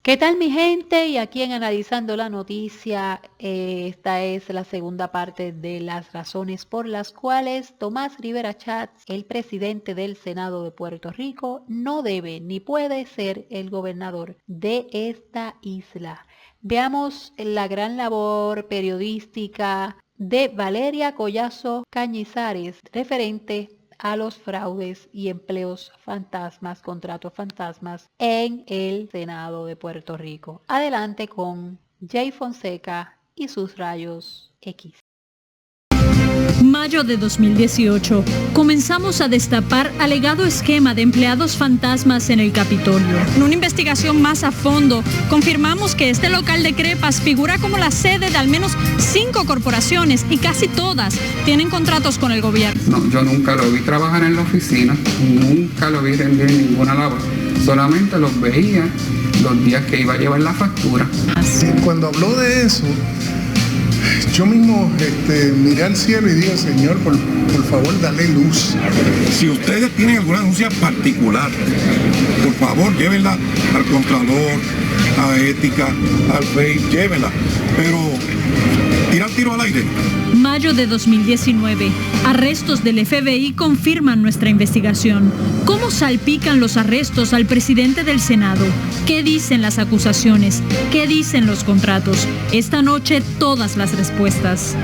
¿Qué tal mi gente? Y aquí en Analizando la Noticia, esta es la segunda parte de las razones por las cuales Tomás Rivera Chats, el presidente del Senado de Puerto Rico, no debe ni puede ser el gobernador de esta isla. Veamos la gran labor periodística de Valeria Collazo Cañizares referente a los fraudes y empleos fantasmas, contratos fantasmas en el Senado de Puerto Rico. Adelante con Jay Fonseca y sus rayos X. Mayo de 2018. Comenzamos a destapar alegado esquema de empleados fantasmas en el Capitolio. En una investigación más a fondo, confirmamos que este local de crepas figura como la sede de al menos 5 corporaciones y casi todas tienen contratos con el gobierno. No, yo nunca lo vi trabajar en la oficina, nunca lo vi rendir ninguna labor. Solamente los veía los días que iba a llevar la factura. Cuando habló de eso, yo mismo miré al cielo y dije, Señor, por favor, dale luz. Si ustedes tienen alguna denuncia particular, por favor, llévenla al Contralor, a Ética, al FEI, llévenla. Pero tirar tiro al aire. Mayo de 2019. Arrestos del FBI confirman nuestra investigación. ¿Cómo salpican los arrestos al presidente del Senado? ¿Qué dicen las acusaciones? ¿Qué dicen los contratos? Esta noche todas las respuestas.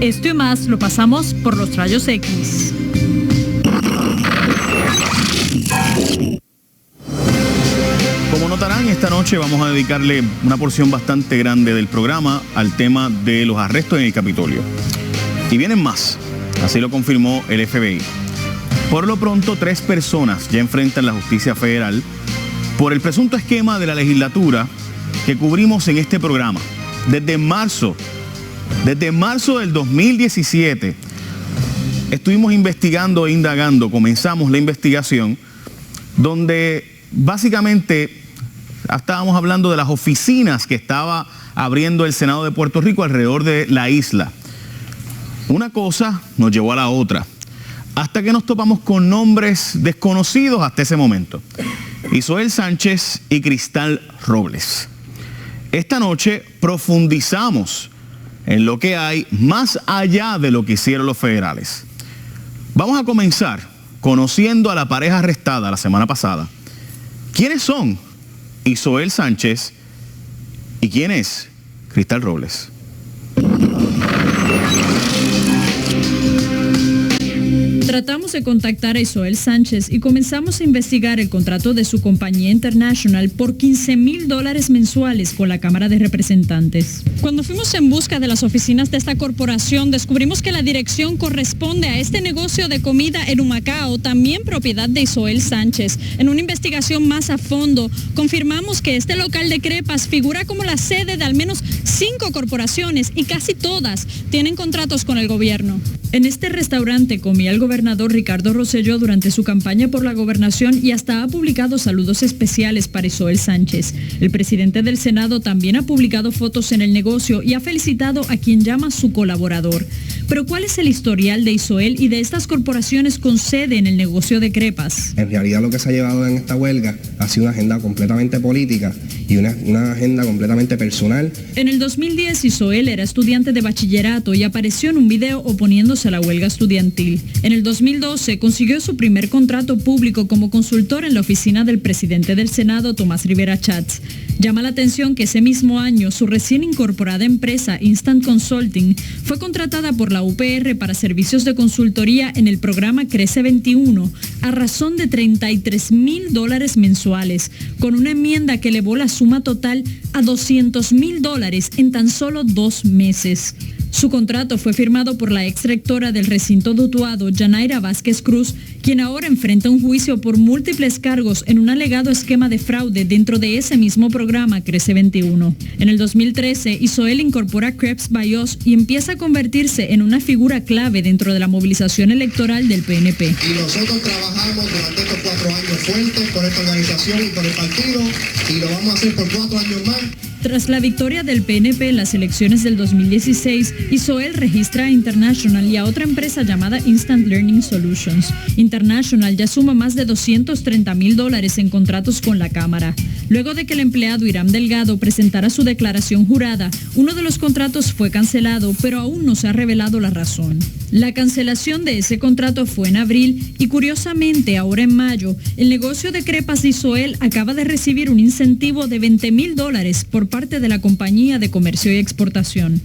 Esto y más lo pasamos por los rayos X. Como notarán, esta noche vamos a dedicarle una porción bastante grande del programa al tema de los arrestos en el Capitolio. Y vienen más, así lo confirmó el FBI. Por lo pronto, 3 personas ya enfrentan la justicia federal por el presunto esquema de la legislatura que cubrimos en este programa. Desde marzo del 2017, estuvimos investigando e indagando, comenzamos la investigación, donde básicamente estábamos hablando de las oficinas que estaba abriendo el Senado de Puerto Rico alrededor de la isla. Una cosa nos llevó a la otra, hasta que nos topamos con nombres desconocidos hasta ese momento. Isoel Sánchez y Cristal Robles. Esta noche profundizamos en lo que hay más allá de lo que hicieron los federales. Vamos a comenzar conociendo a la pareja arrestada la semana pasada. ¿Quiénes son Isoel Sánchez y quién es Cristal Robles? Tratamos de contactar a Isoel Sánchez y comenzamos a investigar el contrato de su compañía International por $15,000 mensuales con la Cámara de Representantes. Cuando fuimos en busca de las oficinas de esta corporación, descubrimos que la dirección corresponde a este negocio de comida en Humacao, también propiedad de Isoel Sánchez. En una investigación más a fondo, confirmamos que este local de crepas figura como la sede de al menos 5 corporaciones y casi todas tienen contratos con el gobierno. En este restaurante comía el gobernador Ricardo Rosselló durante su campaña por la gobernación y hasta ha publicado saludos especiales para Isoel Sánchez. El presidente del Senado también ha publicado fotos en el negocio y ha felicitado a quien llama su colaborador. Pero ¿cuál es el historial de Isoel y de estas corporaciones con sede en el negocio de crepas? En realidad lo que se ha llevado en esta huelga ha sido una agenda completamente política y una agenda completamente personal. En el 2010 Isoel era estudiante de bachillerato y apareció en un video oponiéndose a la huelga estudiantil. En el 2012 consiguió su primer contrato público como consultor en la oficina del presidente del Senado, Tomás Rivera Chats. Llama la atención que ese mismo año su recién incorporada empresa Instant Consulting fue contratada por la UPR para servicios de consultoría en el programa Crece 21 a razón de $33,000 mensuales, con una enmienda que elevó la suma total a $200,000 en tan solo 2 meses. Su contrato fue firmado por la ex rectora del recinto de Utuado, Yanaira Vázquez Cruz, quien ahora enfrenta un juicio por múltiples cargos en un alegado esquema de fraude dentro de ese mismo programa Crece 21. En el 2013, Isoel incorpora Crepes by Us y empieza a convertirse en una figura clave dentro de la movilización electoral del PNP. Y nosotros trabajamos durante estos 4 años fuertes por esta organización y por el partido, y lo vamos a hacer por 4 años más. Tras la victoria del PNP en las elecciones del 2016, Isoel registra a International y a otra empresa llamada Instant Learning Solutions. International ya suma más de $230,000 en contratos con la Cámara. Luego de que el empleado Irán Delgado presentara su declaración jurada, uno de los contratos fue cancelado, pero aún no se ha revelado la razón. La cancelación de ese contrato fue en abril y curiosamente ahora en mayo, el negocio de crepas de Isoel acaba de recibir un incentivo de $20,000 por parte de la compañía de comercio y exportación.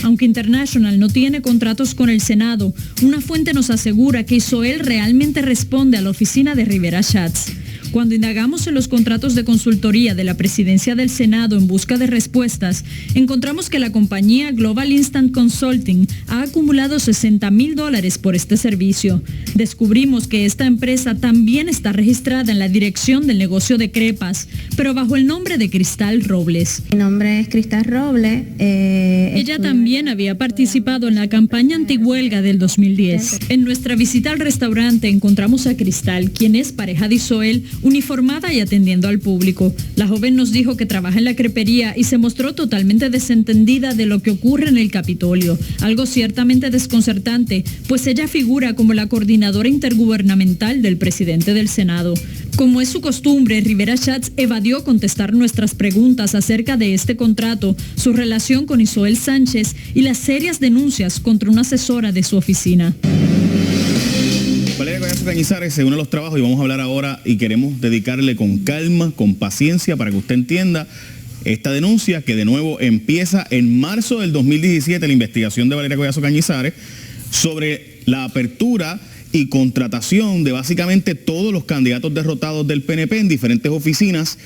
Aunque International no tiene contratos con el Senado, una fuente nos asegura que Isoel realmente responde a la oficina de Rivera Schatz. Cuando indagamos en los contratos de consultoría de la presidencia del Senado en busca de respuestas, encontramos que la compañía Global Instant Consulting ha acumulado $60,000 por este servicio. Descubrimos que esta empresa también está registrada en la dirección del negocio de crepas, pero bajo el nombre de Cristal Robles. Mi nombre es Cristal Robles. Ella también había participado en la campaña antihuelga del 2010. En nuestra visita al restaurante encontramos a Cristal, quien es pareja de Isoel, uniformada y atendiendo al público. La joven nos dijo que trabaja en la crepería y se mostró totalmente desentendida de lo que ocurre en el Capitolio, algo ciertamente desconcertante, pues ella figura como la coordinadora intergubernamental del presidente del Senado. Como es su costumbre, Rivera Schatz evadió contestar nuestras preguntas acerca de este contrato, su relación con Isoel Sánchez y las serias denuncias contra una asesora de su oficina. Valeria Collazo Cañizares se une a los trabajos y vamos a hablar ahora y queremos dedicarle con calma, con paciencia para que usted entienda esta denuncia que de nuevo empieza en marzo del 2017, la investigación de Valeria Collazo Cañizares sobre la apertura y contratación de básicamente todos los candidatos derrotados del PNP en diferentes oficinas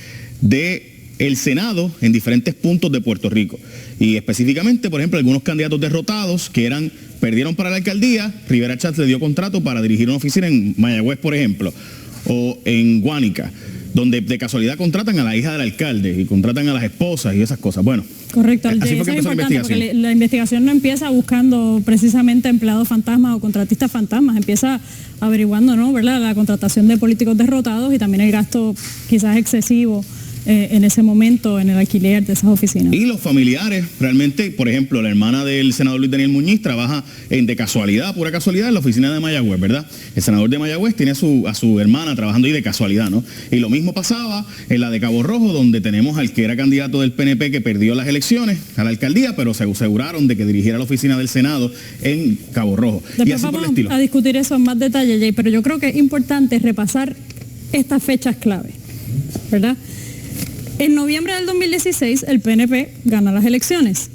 del Senado en diferentes puntos de Puerto Rico. Y específicamente, por ejemplo, algunos candidatos derrotados que perdieron para la alcaldía, Rivera Schatz le dio contrato para dirigir una oficina en Mayagüez, por ejemplo, o en Guánica, donde de casualidad contratan a la hija del alcalde y contratan a las esposas y esas cosas. Bueno, correcto, así fue que empezó la investigación. porque la investigación no empieza buscando precisamente empleados fantasmas o contratistas fantasmas, empieza averiguando, ¿no?, ¿verdad?, la contratación de políticos derrotados y también el gasto quizás excesivo en ese momento en el alquiler de esas oficinas. Y los familiares, realmente, por ejemplo, la hermana del senador Luis Daniel Muñiz trabaja de casualidad, pura casualidad, en la oficina de Mayagüez, ¿verdad? El senador de Mayagüez tiene a su hermana trabajando ahí de casualidad, ¿no? Y lo mismo pasaba en la de Cabo Rojo, donde tenemos al que era candidato del PNP que perdió las elecciones a la alcaldía, pero se aseguraron de que dirigiera la oficina del Senado en Cabo Rojo. Después y así vamos por el estilo. a discutir eso en más detalle, Jay, pero yo creo que es importante repasar estas fechas clave, ¿verdad? En noviembre del 2016, el PNP gana las elecciones.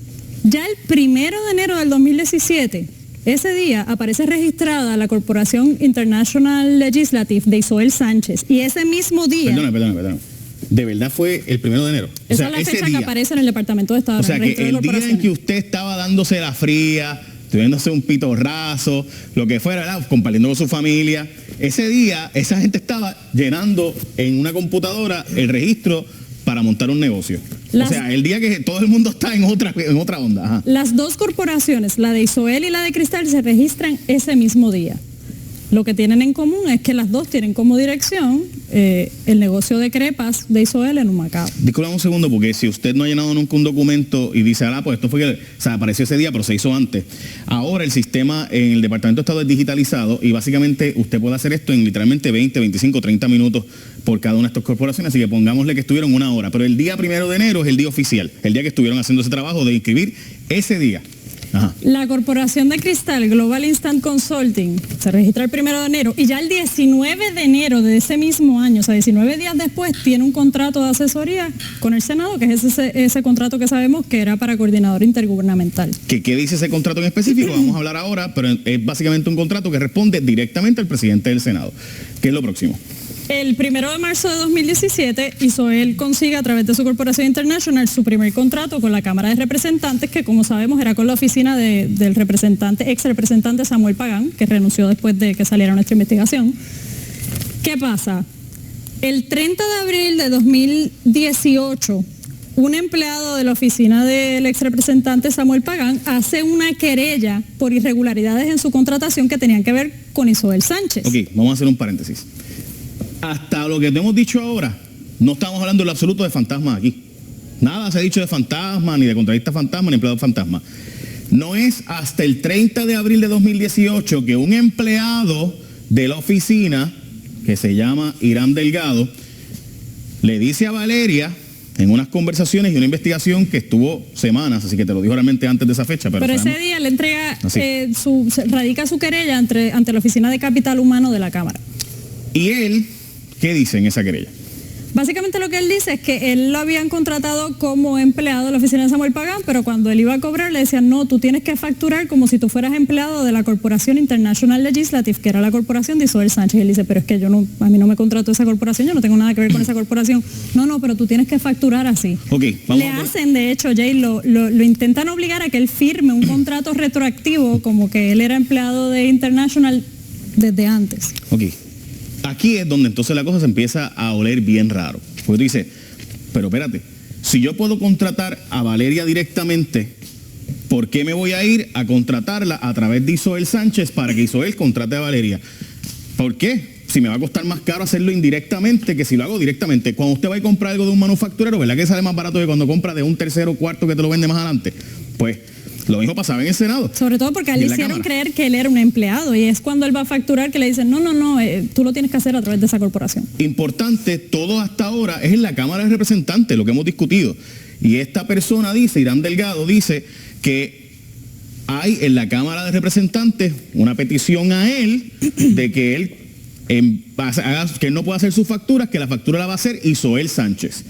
Ya el 1 de enero del 2017, ese día aparece registrada la Corporación International Legislative de Isoel Sánchez. Y ese mismo día... Perdona. De verdad fue el 1 de enero. Esa es la fecha que aparece en el Departamento de Estado. O sea, que el día en que usted estaba dándose la fría, tuviéndose un pitorrazo, lo que fuera, ¿verdad?, compartiendo con su familia, ese día esa gente estaba llenando en una computadora el registro para montar un negocio. O sea, el día que todo el mundo está en otra onda. Ajá. Las dos corporaciones, la de Isoel y la de Cristal, se registran ese mismo día. Lo que tienen en común es que las dos tienen como dirección el negocio de crepas de Isoel en Humacao. Disculpa un segundo, porque si usted no ha llenado nunca un documento y dice, pues esto fue que apareció ese día, pero se hizo antes. Ahora el sistema en el Departamento de Estado es digitalizado y básicamente usted puede hacer esto en literalmente 20, 25, 30 minutos por cada una de estas corporaciones, así que pongámosle que estuvieron 1 hora, pero el día 1 de enero es el día oficial, el día que estuvieron haciendo ese trabajo de inscribir ese día. Ajá. La corporación de Cristal, Global Instant Consulting, se registra el 1 de enero y ya el 19 de enero de ese mismo año, o sea, 19 días después, tiene un contrato de asesoría con el Senado, que es ese contrato que sabemos que era para coordinador intergubernamental. ¿Qué dice ese contrato en específico? Vamos a hablar ahora, pero es básicamente un contrato que responde directamente al presidente del Senado. ¿Qué es lo próximo? El 1 de marzo de 2017, Isoel consigue a través de su corporación International su primer contrato con la Cámara de Representantes, que como sabemos era con la oficina del ex representante Samuel Pagán, que renunció después de que saliera nuestra investigación. ¿Qué pasa? El 30 de abril de 2018, un empleado de la oficina del ex representante Samuel Pagán hace una querella por irregularidades en su contratación que tenían que ver con Isoel Sánchez. Ok, vamos a hacer un paréntesis. Hasta lo que te hemos dicho ahora, no estamos hablando en lo absoluto de fantasmas aquí. Nada se ha dicho de fantasmas, ni de contratistas fantasmas, ni empleados fantasmas. No es hasta el 30 de abril de 2018 que un empleado de la oficina, que se llama Irán Delgado, le dice a Valeria, en unas conversaciones y una investigación que estuvo semanas, así que te lo digo realmente antes de esa fecha. Pero ese día le entrega, radica su querella ante la Oficina de Capital Humano de la Cámara. ¿Y él qué dice en esa querella? Básicamente lo que él dice es que él lo habían contratado como empleado de la oficina de Samuel Pagán, pero cuando él iba a cobrar le decían, no, tú tienes que facturar como si tú fueras empleado de la Corporación International Legislative, que era la corporación de Isobel Sánchez. Y él dice, pero es que a mí no me contrató esa corporación, yo no tengo nada que ver con esa corporación. No, pero tú tienes que facturar así. Okay, le hacen, de hecho, Jay, lo intentan obligar a que él firme un contrato retroactivo como que él era empleado de International desde antes. Ok. Aquí es donde entonces la cosa se empieza a oler bien raro. Porque tú dices, pero espérate, si yo puedo contratar a Valeria directamente, ¿por qué me voy a ir a contratarla a través de Isobel Sánchez para que Isobel contrate a Valeria? ¿Por qué? Si me va a costar más caro hacerlo indirectamente que si lo hago directamente. Cuando usted va a comprar algo de un manufacturero, ¿verdad que sale más barato que cuando compra de un tercero o cuarto que te lo vende más adelante? Pues lo mismo pasaba en el Senado. Sobre todo porque a él le hicieron creer que él era un empleado y es cuando él va a facturar que le dicen, no, tú lo tienes que hacer a través de esa corporación. Importante, todo hasta ahora es en la Cámara de Representantes, lo que hemos discutido. Y esta persona dice, Irán Delgado dice que hay en la Cámara de Representantes una petición a él de que él que él no pueda hacer sus facturas, que la factura la va a hacer Isobel Sánchez.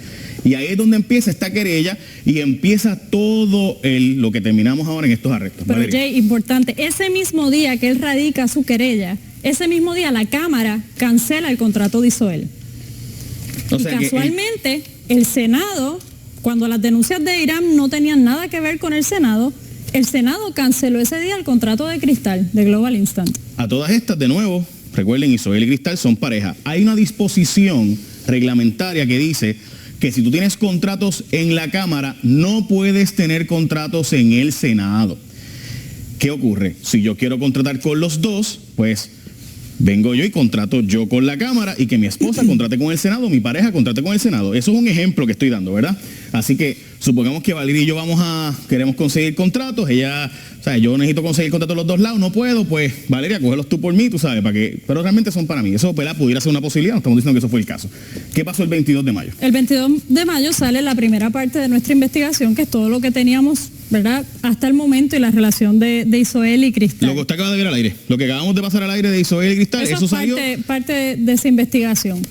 Y ahí es donde empieza esta querella y empieza todo lo que terminamos ahora en estos arrestos. Pero Jay, importante, ese mismo día que él radica su querella, ese mismo día la Cámara cancela el contrato de Isobel. Y casualmente el Senado, cuando las denuncias de Irán no tenían nada que ver con el Senado canceló ese día el contrato de Cristal, de Global Instant. A todas estas, de nuevo, recuerden, Isobel y Cristal son pareja. Hay una disposición reglamentaria que dice que si tú tienes contratos en la Cámara, no puedes tener contratos en el Senado. ¿Qué ocurre? Si yo quiero contratar con los dos, pues vengo yo y contrato yo con la Cámara y que mi esposa contrate con el Senado, mi pareja contrate con el Senado. Eso es un ejemplo que estoy dando, ¿verdad? Así que supongamos que Valeria y yo queremos conseguir contratos, yo necesito conseguir contratos de los dos lados, no puedo, pues Valeria, cógelos tú por mí, tú sabes, pero realmente son para mí. Eso pudiera ser una posibilidad, no estamos diciendo que eso fue el caso. ¿Qué pasó el 22 de mayo? El 22 de mayo sale la primera parte de nuestra investigación, que es todo lo que teníamos, ¿verdad?, hasta el momento y la relación de Isobel y Cristal. Lo que usted acaba de ver al aire, lo que acabamos de pasar al aire de Isobel y Cristal, eso salió. Parte de esa investigación.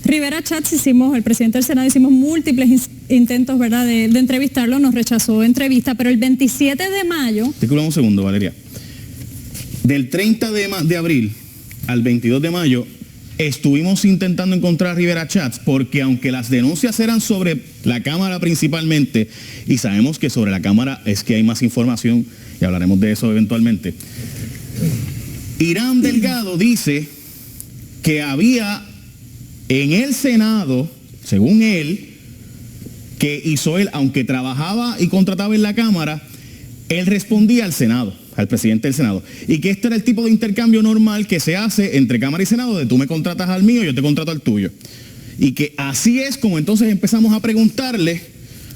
Rivera Schatz el presidente del Senado, hicimos múltiples intentos, ¿verdad?, de entrevistarlo, nos rechazó entrevista, pero el 27 de mayo... Disculpa un segundo, Valeria. Del 30 de abril al 22 de mayo estuvimos intentando encontrar a Rivera Schatz porque aunque las denuncias eran sobre la Cámara principalmente, y sabemos que sobre la Cámara es que hay más información, y hablaremos de eso eventualmente, Irán Delgado dice que había en el Senado, según él, que Isobel, aunque trabajaba y contrataba en la Cámara, él respondía al Senado, al presidente del Senado. Y que este era el tipo de intercambio normal que se hace entre Cámara y Senado, de tú me contratas al mío, yo te contrato al tuyo. Y que así es como entonces empezamos a preguntarle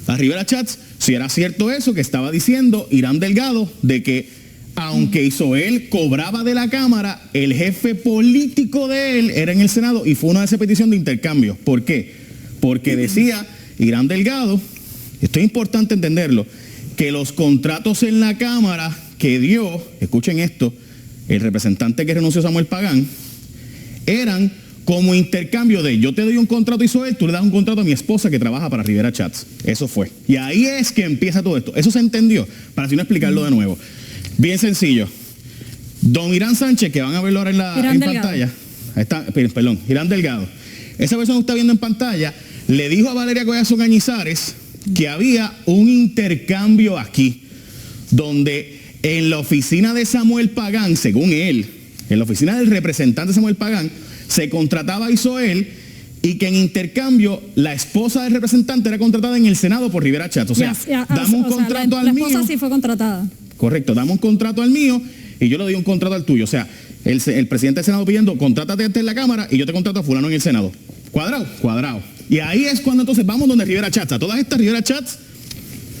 a Rivera Schatz si era cierto eso que estaba diciendo Irán Delgado, de que aunque Isobel cobraba de la Cámara, el jefe político de él era en el Senado y fue una de esas peticiones de intercambio. ¿Por qué? Porque decía Irán Delgado, esto es importante entenderlo, que los contratos en la Cámara que dio, escuchen esto, el representante que renunció, Samuel Pagán, eran como intercambio de yo te doy un contrato a Isobel, tú le das un contrato a mi esposa que trabaja para Rivera Schatz. Eso fue. Y ahí es que empieza todo esto. Eso se entendió, para así no explicarlo de nuevo. Bien sencillo. Don Irán Sánchez, que van a verlo ahora en pantalla. Irán Delgado. Esa persona que está viendo en pantalla le dijo a Valeria Collazo Cañizares que había un intercambio aquí, donde en la oficina de Samuel Pagán, según él, en la oficina del representante Samuel Pagán, se contrataba a Isobel y que en intercambio la esposa del representante era contratada en el Senado por Rivera Schatz. O sea, damos un contrato al mío. La esposa sí fue contratada. Correcto, damos un contrato al mío y yo le doy un contrato al tuyo. O sea, el presidente del Senado pidiendo, contrátate en la Cámara y yo te contrato a fulano en el Senado. ¿Cuadrado? Cuadrado. Y ahí es cuando entonces vamos donde Rivera Schatz. A todas estas Rivera Schatz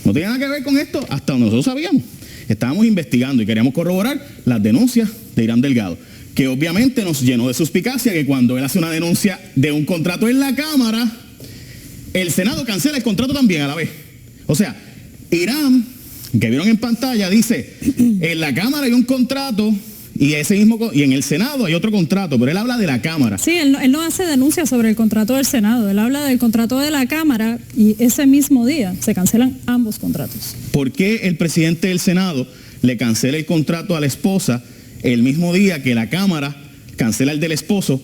no tenía nada que ver con esto hasta donde nosotros sabíamos. Estábamos investigando y queríamos corroborar las denuncias de Irán Delgado. que obviamente nos llenó de suspicacia que cuando él hace una denuncia de un contrato en la Cámara, el Senado cancela el contrato también a la vez. O sea, Irán, que vieron en pantalla, dice, en la Cámara hay un contrato y en el Senado hay otro contrato, pero él habla de la Cámara. Sí, él no hace denuncia sobre el contrato del Senado, él habla del contrato de la Cámara y ese mismo día se cancelan ambos contratos. ¿Por qué el presidente del Senado le cancela el contrato a la esposa el mismo día que la Cámara cancela el del esposo?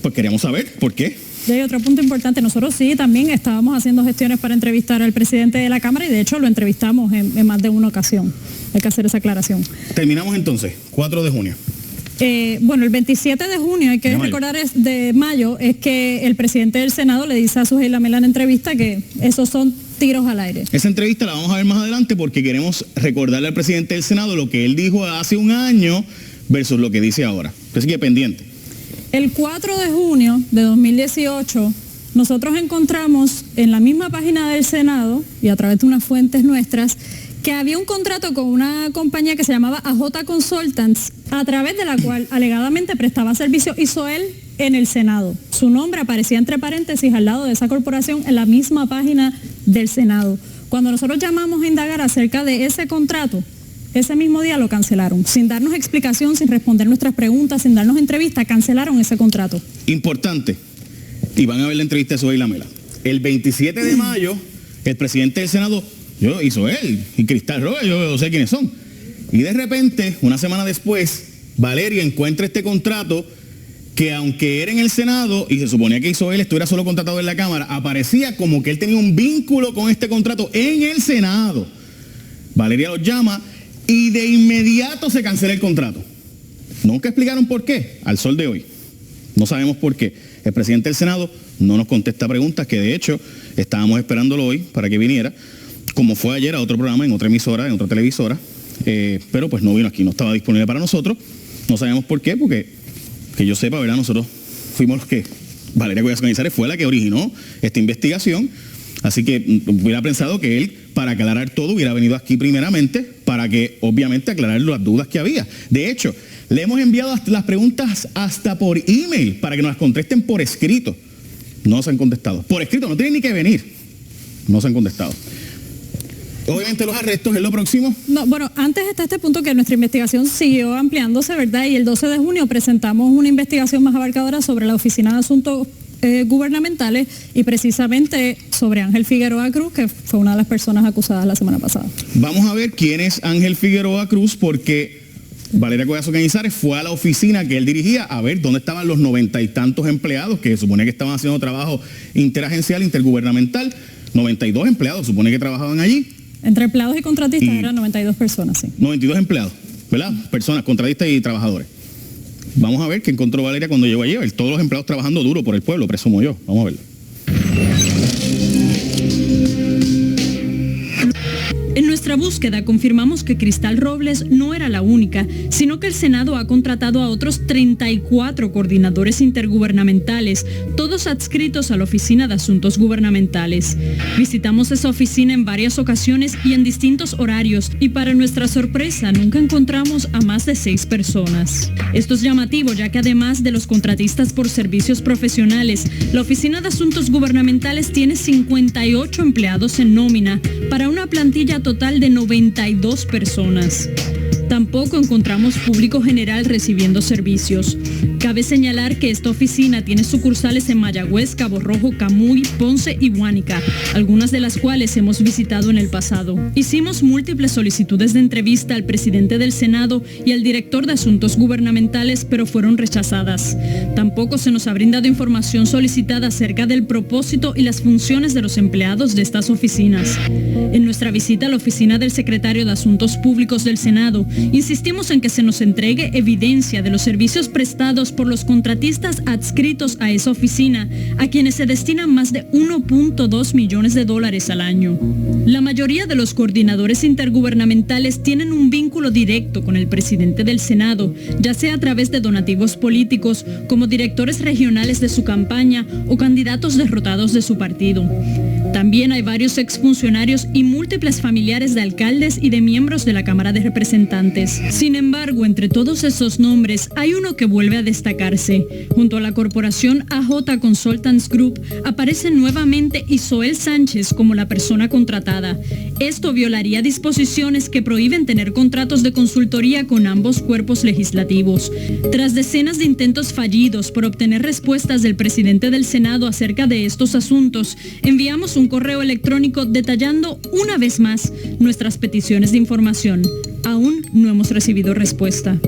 Pues queríamos saber por qué. Y hay otro punto importante, nosotros sí también estábamos haciendo gestiones para entrevistar al presidente de la Cámara y de hecho lo entrevistamos en más de una ocasión. Hay que hacer esa aclaración. Terminamos entonces, 4 de junio. Bueno, el 27 de junio, hay que recordar de mayo, es que el presidente del Senado le dice a Soheil Lamela en entrevista que esos son tiros al aire. Esa entrevista la vamos a ver más adelante porque queremos recordarle al presidente del Senado lo que él dijo hace un año versus lo que dice ahora. Así que pendiente. El 4 de junio de 2018, nosotros encontramos en la misma página del Senado y a través de unas fuentes nuestras que había un contrato con una compañía que se llamaba AJ Consultants, a través de la cual alegadamente prestaba servicio Isoel en el Senado. Su nombre aparecía entre paréntesis al lado de esa corporación en la misma página del Senado. Cuando nosotros llamamos a indagar acerca de ese contrato, ese mismo día lo cancelaron, sin darnos explicación, sin responder nuestras preguntas, sin darnos entrevista, cancelaron ese contrato. Importante, y van a ver la entrevista de Soheil Lamela. El 27 de mayo, el presidente del Senado, yo hizo él, y Cristal Robles, yo sé quiénes son. Y de repente, una semana después, Valeria encuentra este contrato que aunque era en el Senado y se suponía que hizo él, estuviera solo contratado en la Cámara, aparecía como que él tenía un vínculo con este contrato en el Senado. Valeria los llama y de inmediato se cancela el contrato. Nunca explicaron por qué, al sol de hoy. No sabemos por qué. El presidente del Senado no nos contesta preguntas, que de hecho estábamos esperándolo hoy para que viniera, como fue ayer a otro programa, en otra emisora, en otra televisora, pero pues no vino aquí, no estaba disponible para nosotros. No sabemos por qué, porque que yo sepa, ¿verdad? Nosotros fuimos los que, Valeria Collazo Cañizares fue la que originó esta investigación. Así que hubiera pensado que él, para aclarar todo, hubiera venido aquí primeramente para que, obviamente, aclarar las dudas que había. De hecho, le hemos enviado las preguntas hasta por email para que nos las contesten por escrito. No se han contestado. Por escrito, no tienen ni que venir. No se han contestado. Obviamente los arrestos es lo próximo. No, bueno, antes está este punto que nuestra investigación siguió ampliándose, ¿verdad? Y el 12 de junio presentamos una investigación más abarcadora sobre la Oficina de Asuntos Gubernamentales y precisamente sobre Ángel Figueroa Cruz, que fue una de las personas acusadas la semana pasada. Vamos a ver quién es Ángel Figueroa Cruz, porque Valeria Collazo Cañizares fue a la oficina que él dirigía a ver dónde estaban los 90 y tantos empleados que se supone que estaban haciendo trabajo interagencial, intergubernamental. 92 empleados supone que trabajaban allí. Entre empleados y contratistas eran 92 personas, sí. 92 empleados, ¿verdad? Personas, contratistas y trabajadores. Vamos a ver qué encontró Valeria cuando llegó allí. Todos los empleados trabajando duro por el pueblo, presumo yo. Vamos a verlo. En nuestra búsqueda confirmamos que Cristal Robles no era la única, sino que el Senado ha contratado a otros 34 coordinadores intergubernamentales, todos adscritos a la Oficina de Asuntos Gubernamentales. Visitamos esa oficina en varias ocasiones y en distintos horarios, y para nuestra sorpresa nunca encontramos a más de 6 personas. Esto es llamativo, ya que además de los contratistas por servicios profesionales, la Oficina de Asuntos Gubernamentales tiene 58 empleados en nómina, para una plantilla total de 92 personas. Tampoco encontramos público general recibiendo servicios. Cabe señalar que esta oficina tiene sucursales en Mayagüez, Cabo Rojo, Camuy, Ponce y Guánica, algunas de las cuales hemos visitado en el pasado. Hicimos múltiples solicitudes de entrevista al presidente del Senado y al director de Asuntos Gubernamentales, pero fueron rechazadas. Tampoco se nos ha brindado información solicitada acerca del propósito y las funciones de los empleados de estas oficinas. En nuestra visita a la oficina del secretario de Asuntos Públicos del Senado, insistimos en que se nos entregue evidencia de los servicios prestados por los contratistas adscritos a esa oficina, a quienes se destinan más de $1.2 millones al año. La mayoría de los coordinadores intergubernamentales tienen un vínculo directo con el presidente del Senado, ya sea a través de donativos políticos, como directores regionales de su campaña o candidatos derrotados de su partido. También hay varios exfuncionarios y múltiples familiares de alcaldes y de miembros de la Cámara de Representantes. Sin embargo, entre todos esos nombres hay uno que vuelve a destacarse. Junto a la corporación AJ Consultants Group aparece nuevamente Isoel Sánchez como la persona contratada. Esto violaría disposiciones que prohíben tener contratos de consultoría con ambos cuerpos legislativos. Tras decenas de intentos fallidos por obtener respuestas del presidente del Senado acerca de estos asuntos, enviamos un correo electrónico detallando una vez más nuestras peticiones de información. Aún no hemos recibido respuesta.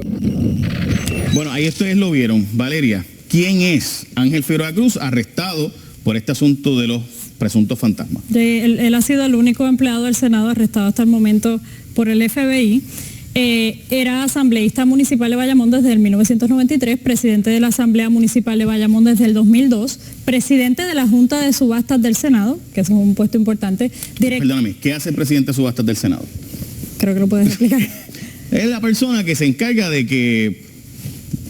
Bueno, ahí ustedes lo vieron. Valeria, ¿quién es Ángel Figueroa Cruz, arrestado por este asunto de los presuntos fantasmas? Él ha sido el único empleado del Senado arrestado hasta el momento por el FBI. Era asambleísta municipal de Bayamón desde el 1993, presidente de la Asamblea Municipal de Bayamón desde el 2002, presidente de la Junta de Subastas del Senado, que es un puesto importante. Perdóname, ¿qué hace el presidente de subastas del Senado? Creo que lo puedes explicar. Es la persona que se encarga de que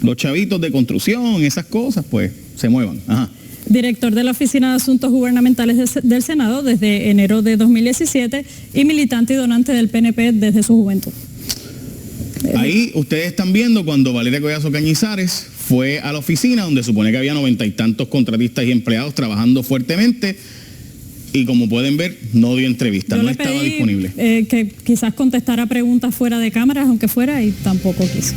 los chavitos de construcción, esas cosas, pues, se muevan. Ajá. Director de la Oficina de Asuntos Gubernamentales del Senado desde enero de 2017 y militante y donante del PNP desde su juventud. Ahí ustedes están viendo cuando Valeria Collazo Cañizares fue a la oficina donde supone que había 90 y tantos contratistas y empleados trabajando fuertemente y como pueden ver no dio entrevista, no estaba disponible. Que quizás contestara preguntas fuera de cámaras, aunque fuera, y tampoco quiso.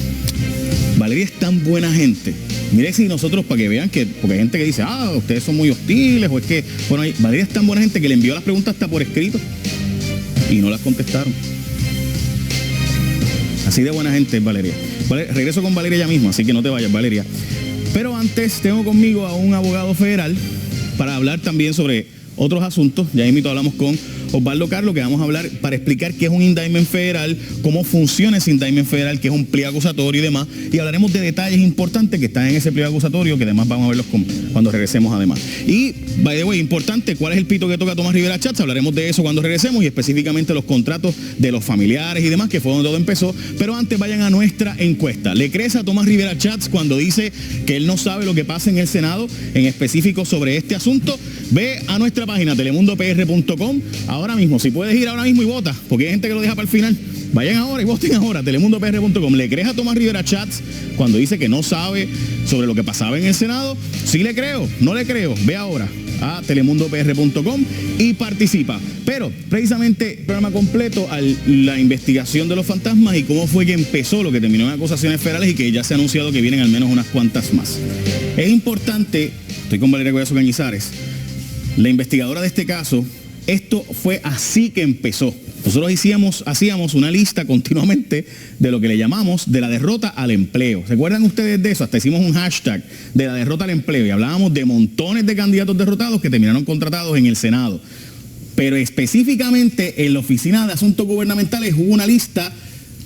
Valeria es tan buena gente. Mire si nosotros, para que vean que, porque hay gente que dice, ustedes son muy hostiles, o es que, bueno, Valeria es tan buena gente que le envió las preguntas hasta por escrito y no las contestaron. Así de buena gente es Valeria. Regreso con Valeria ya mismo, así que no te vayas, Valeria. Pero antes tengo conmigo a un abogado federal para hablar también sobre otros asuntos. Ya mismo hablamos con Osvaldo Carlos, que vamos a hablar para explicar qué es un indictment federal, cómo funciona ese indictment federal, qué es un pliego acusatorio y demás. Y hablaremos de detalles importantes que están en ese pliego acusatorio, que además vamos a verlos cuando regresemos además. Y, by the way, importante, ¿cuál es el pito que toca Tomás Rivera Schatz? Hablaremos de eso cuando regresemos y específicamente los contratos de los familiares y demás, que fue donde todo empezó. Pero antes vayan a nuestra encuesta. ¿Le crees a Tomás Rivera Schatz cuando dice que él no sabe lo que pasa en el Senado, en específico sobre este asunto? Ve a nuestra página telemundopr.com ahora mismo, si puedes ir ahora mismo y vota, porque hay gente que lo deja para el final. Vayan ahora y voten ahora, telemundopr.com. ¿Le crees a Tomás Rivera Schatz cuando dice que no sabe sobre lo que pasaba en el Senado? Sí le creo, no le creo. Ve ahora a telemundopr.com y participa. Pero precisamente el programa completo a la investigación de los fantasmas y cómo fue que empezó lo que terminó en acusaciones federales y que ya se ha anunciado que vienen al menos unas cuantas más. Es importante, estoy con Valeria Collazo Cañizares, la investigadora de este caso. Esto fue así que empezó. Nosotros hacíamos una lista continuamente de lo que le llamamos de la derrota al empleo. ¿Se acuerdan ustedes de eso? Hasta hicimos un hashtag de la derrota al empleo y hablábamos de montones de candidatos derrotados que terminaron contratados en el Senado. Pero específicamente en la Oficina de Asuntos Gubernamentales hubo una lista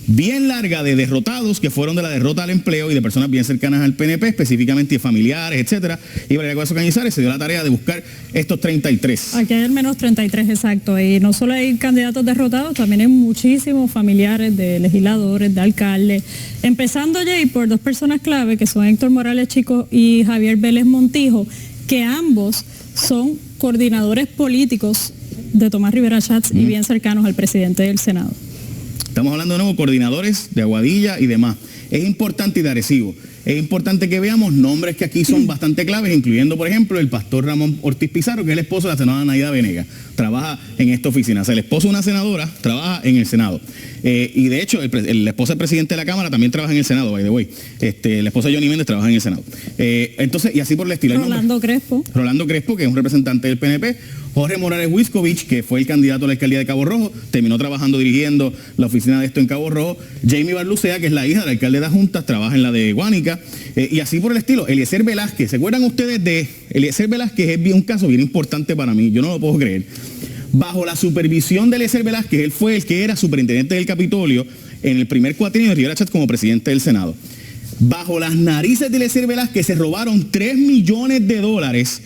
bien larga de derrotados que fueron de la derrota al empleo y de personas bien cercanas al PNP, específicamente de familiares, etcétera. Y Valeria Collazo Cañizares se dio la tarea de buscar estos 33. Aquí hay al menos 33, exacto. Y no solo hay candidatos derrotados, también hay muchísimos familiares de legisladores, de alcaldes. Empezando, Jay, por dos personas clave, que son Héctor Morales Chico y Javier Vélez Montijo, que ambos son coordinadores políticos de Tomás Rivera Schatz y bien cercanos al presidente del Senado. Estamos hablando de nuevo coordinadores de Aguadilla y demás. Es importante y de Arecibo. Es importante que veamos nombres que aquí son bastante claves, incluyendo, por ejemplo, el pastor Ramón Ortiz Pizarro, que es el esposo de la senadora Naida Venegas. Trabaja en esta oficina. O sea, el esposo de una senadora trabaja en el Senado. Y de hecho, la esposa del presidente de la Cámara también trabaja en el Senado, by the way. La esposa de Johnny Méndez trabaja en el Senado. Entonces, y así por el estilo. Rolando Crespo, que es un representante del PNP. Jorge Morales Wiskovich, que fue el candidato a la alcaldía de Cabo Rojo, terminó trabajando dirigiendo la oficina de esto en Cabo Rojo. Jamie Barlucea, que es la hija del alcalde de Adjuntas, trabaja en la de Guánica. Y así por el estilo. Eliezer Velázquez, ¿se acuerdan ustedes de Eliezer Velázquez? Es un caso bien importante para mí, yo no lo puedo creer. Bajo la supervisión de Eliezer Velázquez, él fue el que era superintendente del Capitolio en el primer cuatrienio de Rivera Schatz como presidente del Senado. Bajo las narices de Eliezer Velázquez se robaron $3 millones.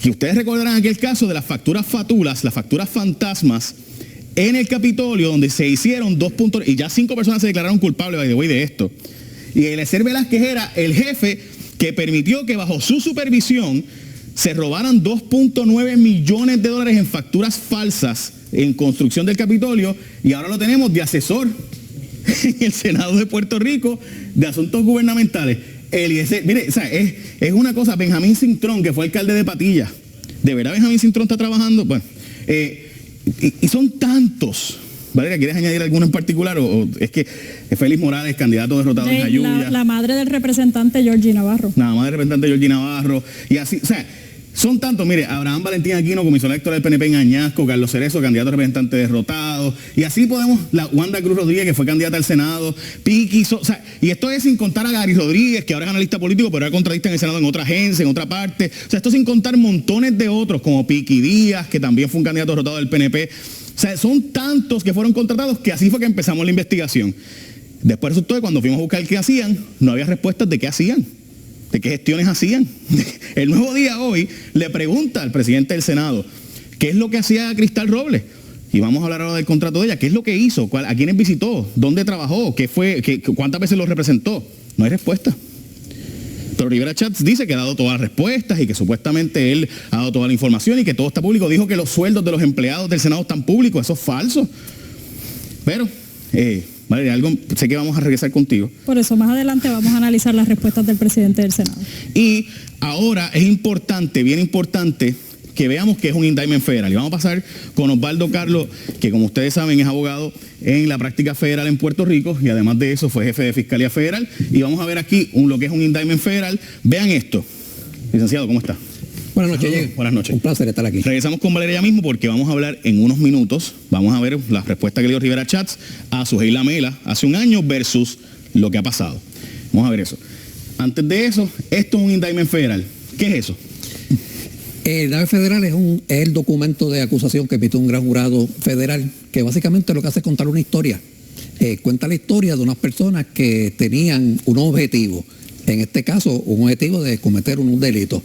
Y ustedes recordarán aquel caso de las facturas fatulas, las facturas fantasmas, en el Capitolio, donde se hicieron 2 puntos, y ya 5 personas se declararon culpables, by the way, de esto. Y Eliezer Velázquez era el jefe que permitió que bajo su supervisión se robaran 2.9 millones de dólares en facturas falsas en construcción del Capitolio, y ahora lo tenemos de asesor en el Senado de Puerto Rico de asuntos gubernamentales. Mire, o sea, es una cosa. Benjamín Cintrón, que fue alcalde de Patilla, ¿de verdad Benjamín Cintrón está trabajando? Bueno, y son tantos. Valeria, ¿quieres añadir alguno en particular? ¿O es que Félix Morales, candidato derrotado en Jayuya? La madre del representante Georgie Navarro. La madre del representante Georgie Navarro. Y así, o sea, son tantos. Mire, Abraham Valentín Aquino, comisionado electoral del PNP en Añasco, Carlos Cerezo, candidato a representante derrotado. Y así podemos, la Wanda Cruz Rodríguez, que fue candidata al Senado, Piqui, o sea, y esto es sin contar a Gary Rodríguez, que ahora es analista político, pero era contratista en el Senado en otra agencia, en otra parte. O sea, esto sin contar montones de otros, como Piqui Díaz, que también fue un candidato derrotado del PNP. O sea, son tantos que fueron contratados que así fue que empezamos la investigación. Después resultó que cuando fuimos a buscar qué hacían, no había respuestas de qué hacían, de qué gestiones hacían. El Nuevo Día hoy le pregunta al presidente del Senado qué es lo que hacía Cristal Robles. Y vamos a hablar ahora del contrato de ella. ¿Qué es lo que hizo? ¿A quiénes visitó? ¿Dónde trabajó? ¿Cuántas veces lo representó? No hay respuesta. Pero Rivera Schatz dice que ha dado todas las respuestas y que supuestamente él ha dado toda la información y que todo está público. Dijo que los sueldos de los empleados del Senado están públicos. Eso es falso. Pero, Valeria, sé que vamos a regresar contigo. Por eso, más adelante vamos a analizar las respuestas del presidente del Senado. Y ahora es importante, bien importante, que veamos que es un indictment federal. Y vamos a pasar con Osvaldo Carlos, que como ustedes saben es abogado en la práctica federal en Puerto Rico y además de eso fue jefe de Fiscalía Federal. Y vamos a ver aquí lo que es un indictment federal. Vean esto. Licenciado, ¿cómo está? Buenas noches, Diego. Buenas noches. Un placer estar aquí. Regresamos con Valeria ya mismo porque vamos a hablar en unos minutos. Vamos a ver la respuesta que le dio Rivera Schatz a Sujei Lamela hace un año versus lo que ha pasado. Vamos a ver eso. Antes de eso, esto es un indictment federal. ¿Qué es eso? El indictment federal es el documento de acusación que emite un gran jurado federal, que básicamente lo que hace es contar una historia. Cuenta la historia de unas personas que tenían un objetivo, en este caso un objetivo de cometer un delito.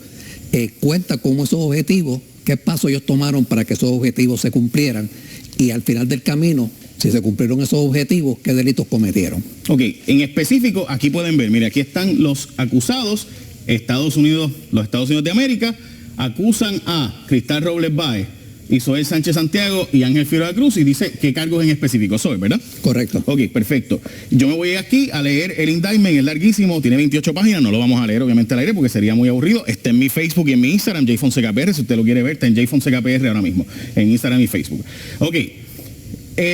Cuenta cómo esos objetivos, qué pasos ellos tomaron para que esos objetivos se cumplieran y al final del camino, si se cumplieron esos objetivos, qué delitos cometieron. Ok, en específico, aquí pueden ver, mire, aquí están los acusados, los Estados Unidos de América, acusan a Cristal Robles Báez, Isoel Sánchez Santiago y Ángel Figueroa Cruz y dice qué cargos en específico son, ¿verdad? Correcto. Ok, perfecto. Yo me voy aquí a leer el indictment, es larguísimo, tiene 28 páginas, no lo vamos a leer obviamente al aire porque sería muy aburrido. Está en mi Facebook y en mi Instagram, JFonsecaPR, si usted lo quiere ver, está en JFonsecaPR ahora mismo, en Instagram y Facebook. Ok,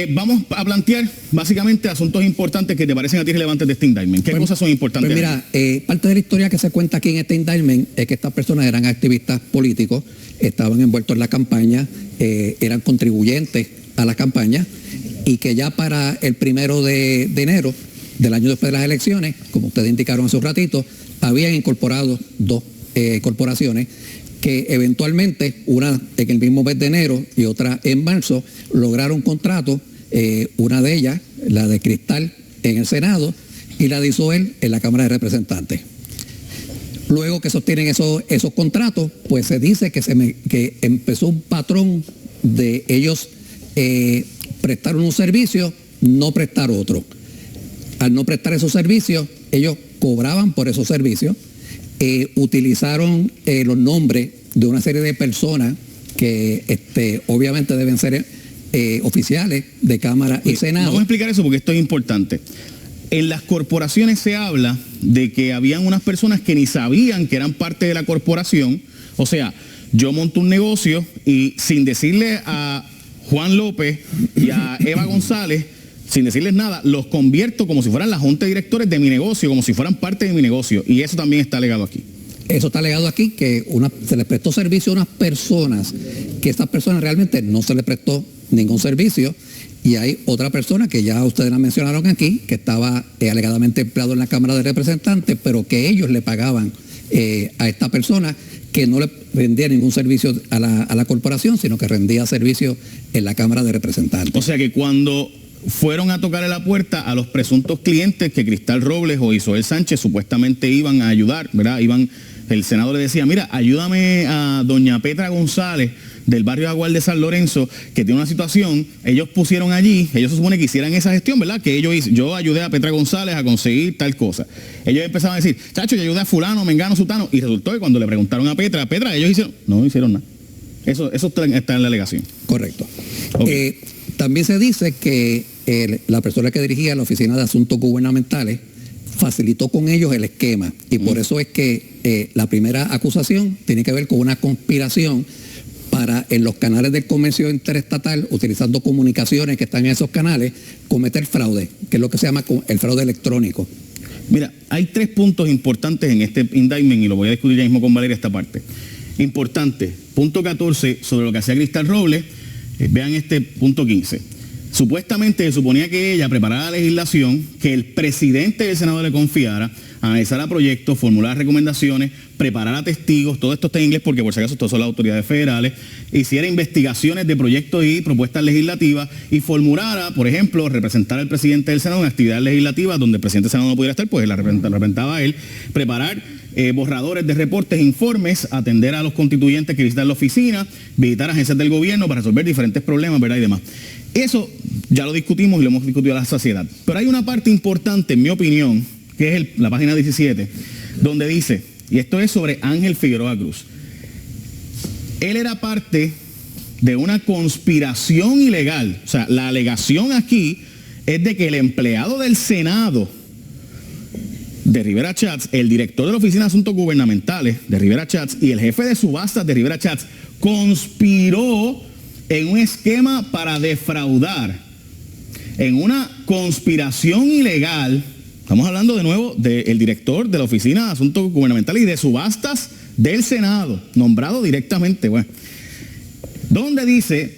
vamos a plantear básicamente asuntos importantes que te parecen a ti relevantes de este indictment. ¿Qué cosas son importantes? Pues mira, parte de la historia que se cuenta aquí en este indictment es que estas personas eran activistas políticos, estaban envueltos en la campaña, eran contribuyentes a la campaña y que ya para el 1 de enero del año después de las elecciones, como ustedes indicaron hace un ratito, habían incorporado 2 corporaciones que eventualmente, una en el mismo mes de enero y otra en marzo, lograron contratos, una de ellas, la de Cristal en el Senado y la de Isoel en la Cámara de Representantes. Luego que sostienen esos contratos, pues se dice que empezó un patrón de ellos prestar unos servicios, no prestar otro. Al no prestar esos servicios, ellos cobraban por esos servicios, utilizaron los nombres de una serie de personas que obviamente deben ser oficiales de Cámara y Senado. Vamos a explicar eso porque esto es importante. En las corporaciones se habla de que habían unas personas que ni sabían que eran parte de la corporación. O sea, yo monto un negocio y sin decirle a Juan López y a Eva González, sin decirles nada, los convierto como si fueran la junta de directores de mi negocio, como si fueran parte de mi negocio. Y eso también está alegado aquí. Eso está alegado aquí, que se les prestó servicio a unas personas, que estas personas realmente no se les prestó ningún servicio. Y hay otra persona que ya ustedes la mencionaron aquí, que estaba alegadamente empleado en la Cámara de Representantes, pero que ellos le pagaban a esta persona que no le rendía ningún servicio a la corporación, sino que rendía servicio en la Cámara de Representantes. O sea que cuando fueron a tocarle la puerta a los presuntos clientes que Cristal Robles o Isoel Sánchez supuestamente iban a ayudar, ¿verdad? Iban el senador le decía, mira, ayúdame a doña Petra González del barrio Agual de San Lorenzo, que tiene una situación, ellos pusieron allí, ellos se supone que hicieran esa gestión, ¿verdad? Que yo ayudé a Petra González a conseguir tal cosa. Ellos empezaban a decir, chacho, yo ayudé a fulano, mengano, sutano, y resultó que cuando le preguntaron a Petra, ellos no hicieron nada. Eso está en la alegación. Correcto. Okay. También se dice que la persona que dirigía la Oficina de Asuntos Gubernamentales facilitó con ellos el esquema, y por eso es que la primera acusación tiene que ver con una conspiración para en los canales del comercio interestatal, utilizando comunicaciones que están en esos canales, cometer fraude, que es lo que se llama el fraude electrónico. Mira, hay 3 puntos importantes en este indictment, y lo voy a discutir ya mismo con Valeria esta parte. Importante, punto 14, sobre lo que hacía Cristal Robles, vean este punto 15. Supuestamente se suponía que ella preparara la legislación, que el presidente del Senado le confiara, analizara proyectos, formulara recomendaciones, preparara testigos, todo esto está en inglés porque por si acaso todas son las autoridades federales, hiciera investigaciones de proyectos y propuestas legislativas y formulara, por ejemplo, representar al presidente del Senado en actividades legislativas donde el presidente del Senado no pudiera estar, pues la representaba a él, preparar borradores de reportes, informes, atender a los constituyentes que visitan la oficina, visitar agencias del gobierno para resolver diferentes problemas, ¿verdad? Y demás. Eso ya lo discutimos y lo hemos discutido a la saciedad. Pero hay una parte importante, en mi opinión, que es la página 17, donde dice, y esto es sobre Ángel Figueroa Cruz, él era parte de una conspiración ilegal. O sea, la alegación aquí es de que el empleado del Senado de Rivera Chats, el director de la Oficina de Asuntos Gubernamentales de Rivera Chats y el jefe de subastas de Rivera Chats conspiró en un esquema para defraudar, en una conspiración ilegal. Estamos hablando de nuevo del director de la Oficina de Asuntos Gubernamentales y de Subastas del Senado, nombrado directamente, bueno, donde dice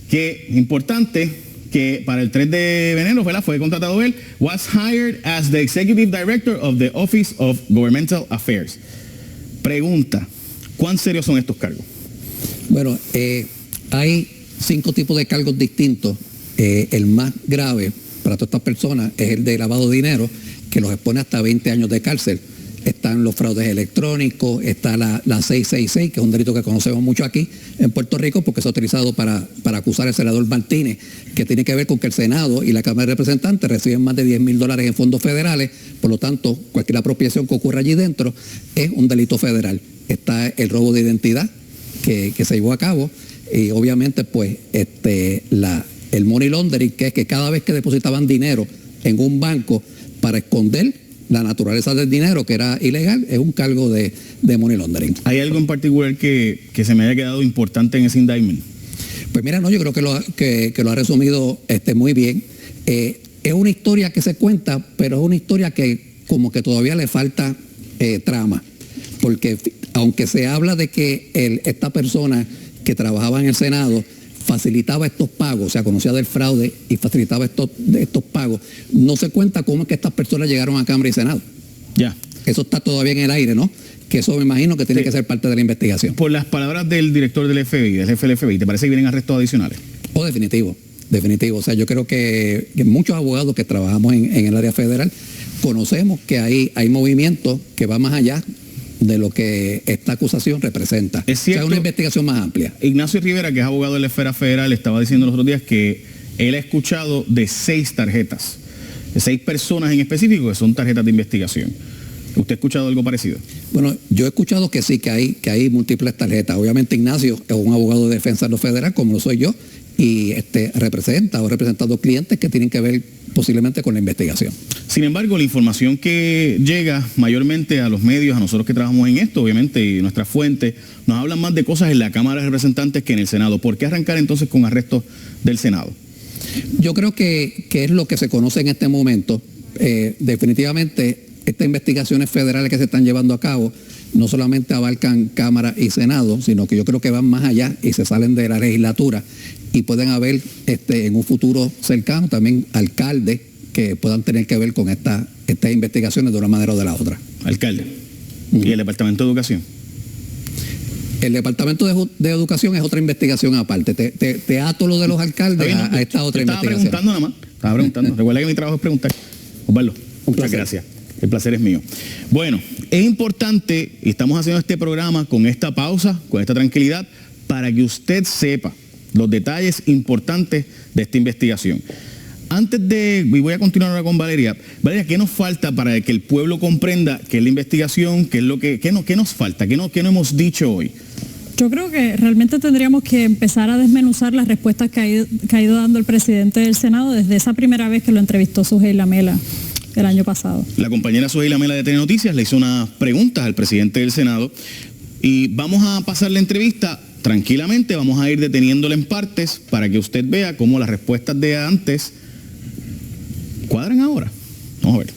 que, importante, que para el 3 de enero fue contratado él, was hired as the Executive Director of the Office of Governmental Affairs. Pregunta, ¿cuán serios son estos cargos? Bueno, hay 5 tipos de cargos distintos. El más grave para todas estas personas es el de lavado de dinero, que los expone hasta 20 años de cárcel. Están los fraudes electrónicos, está la 666, que es un delito que conocemos mucho aquí en Puerto Rico porque se ha utilizado para acusar al senador Martínez, que tiene que ver con que el Senado y la Cámara de Representantes reciben más de $10,000 en fondos federales, por lo tanto, cualquier apropiación que ocurra allí dentro es un delito federal. Está el robo de identidad que se llevó a cabo y obviamente pues el money laundering, que es que cada vez que depositaban dinero en un banco para esconder la naturaleza del dinero, que era ilegal, es un cargo de money laundering. ¿Hay algo en particular que se me haya quedado importante en ese indictment? Pues mira, no, yo creo que lo ha resumido muy bien. Es una historia que se cuenta, pero es una historia que como que todavía le falta trama, porque aunque se habla de que esta persona que trabajaba en el Senado facilitaba estos pagos, o sea, conocía del fraude y facilitaba estos pagos, no se cuenta cómo es que estas personas llegaron a Cámara y Senado. Ya. Eso está todavía en el aire, ¿no? Que eso me imagino que tiene que ser parte de la investigación. Por las palabras del director del FBI, del jefe del FBI, ¿te parece que vienen arrestos adicionales? Oh, definitivo. O sea, yo creo que muchos abogados que trabajamos en el área federal conocemos que hay movimientos que van más allá de lo que esta acusación representa. Es cierto, o sea, una investigación más amplia. Ignacio Rivera, que es abogado de la esfera federal, estaba diciendo los otros días que él ha escuchado de 6 tarjetas, de 6 personas en específico que son tarjetas de investigación. ¿Usted ha escuchado algo parecido? Bueno, yo he escuchado que sí, que hay múltiples tarjetas. Obviamente Ignacio es un abogado de defensa en lo federal, como lo soy yo, y representa o ha representado clientes que tienen que ver posiblemente con la investigación. Sin embargo, la información que llega mayormente a los medios, a nosotros que trabajamos en esto, obviamente, y nuestras fuentes, nos hablan más de cosas en la Cámara de Representantes que en el Senado. ¿Por qué arrancar entonces con arrestos del Senado? Yo creo que es lo que se conoce en este momento. Definitivamente, estas investigaciones federales que se están llevando a cabo no solamente abarcan Cámara y Senado, sino que yo creo que van más allá y se salen de la legislatura y pueden haber en un futuro cercano también alcaldes que puedan tener que ver con estas investigaciones de una manera o de la otra. Alcalde. ¿Y el Departamento de Educación? El Departamento de Educación es otra investigación aparte. Te ato lo de los alcaldes a esta otra investigación. Estaba preguntando nada más. Estaba preguntando. Recuerda que mi trabajo es preguntar. Osvaldo, muchas gracias. El placer es mío. Bueno, es importante, y estamos haciendo este programa con esta pausa, con esta tranquilidad, para que usted sepa los detalles importantes de esta investigación. Antes de, y voy a continuar ahora con Valeria. Valeria, ¿qué nos falta para que el pueblo comprenda qué es la investigación, qué nos falta, qué no hemos dicho hoy? Yo creo que realmente tendríamos que empezar a desmenuzar las respuestas que ha ido dando el presidente del Senado desde esa primera vez que lo entrevistó Sujei Lamela el año pasado. La compañera Sujei Lamela de Telenoticias le hizo unas preguntas al presidente del Senado y vamos a pasar la entrevista tranquilamente, vamos a ir deteniéndola en partes para que usted vea cómo las respuestas de antes cuadran ahora. Vamos a ver.